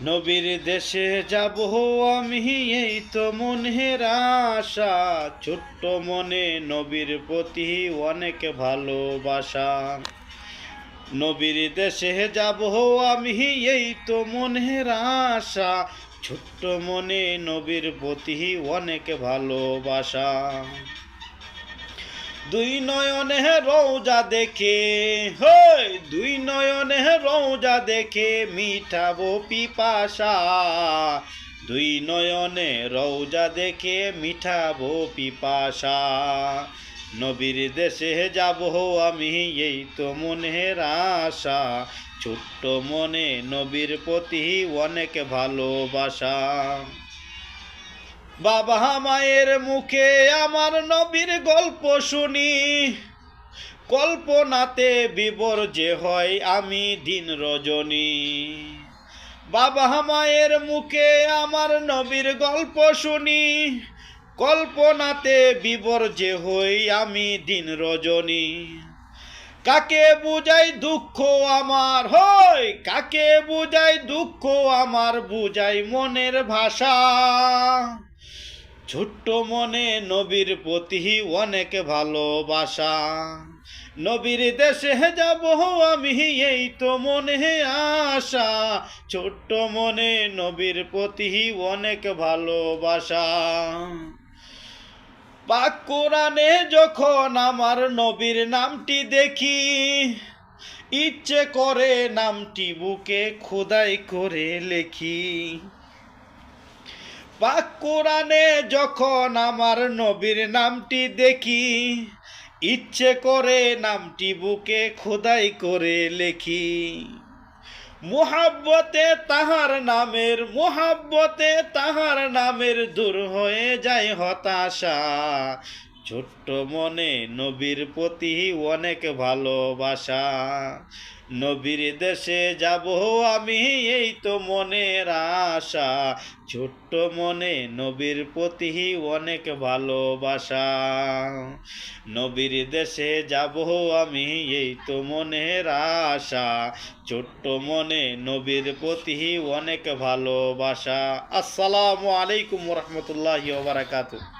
নবীর দেশে যাব আমি, এই তো মনের আশা। ছোট্ট মনে নবীর প্রতি অনেক ভালোবাসা। নবীর দেশে যাব আমি, এই তো মনের আশা। ছোট্ট মনে নবীর প্রতি অনেক ভালোবাসা। দুই নয়নে রওজা দেখে, হই দুই নয়নে রওজা দেখে মিঠাবো পিপাসা। দুই নয়নে রওজা দেখে মিঠাবো পিপাসা। নবীর দেশে যাব আমি, এই তো মনের আশা। ছোট্ট মনে নবীর প্রতি অনেক ভালোবাসা। বাবা মায়ের মুখে আমার নবীর গল্প শুনি, কল্পনাতে বিবর যে হয় আমি দিন রজনী। বাবা মায়ের মুখে আমার নবীর গল্প শুনি, কল্পনাতে বিবর যে হই আমি দিন রজনী। কাকে বুঝাই দুঃখ আমার, হই কাকে বুঝাই দুঃখ আমার, বুঝাই মনের ভাষা। ছোট্ট মনে নবীর প্রতি অনেক ভালোবাসা। নবীর দেশে যাব আমি, এই তো মনে আশা। ছোট্ট মনে নবীর প্রতি অনেক ভালোবাসা। পাক কোরআনে যখন আমার নবীর নামটি দেখি, ইচ্ছে করে নামটি বুকে খোদাই করে লেখি। পাক কোরআনে যখন আমার নবীর নামটি দেখি, ইচ্ছে করে নামটি বুকে খোদাই করে লেখি। মুহাব্বতে তাহার নামের দূর হয়ে যায় হতাশা। ছোট্ট মনে নবীর প্রতি অনেক ভালোবাসা। নবীর দেশে যাব আমি, এই তো মনের আশা। ছোট্ট মনে নবীর প্রতি অনেক ভালোবাসা। নবীর দেশে যাব আমি, এই তো মনের আশা। ছোট্ট মনে নবীর প্রতি অনেক ভালোবাসা। আসসালামু আলাইকুম ওয়া রাহমাতুল্লাহি ওয়া বারাকাতুহু।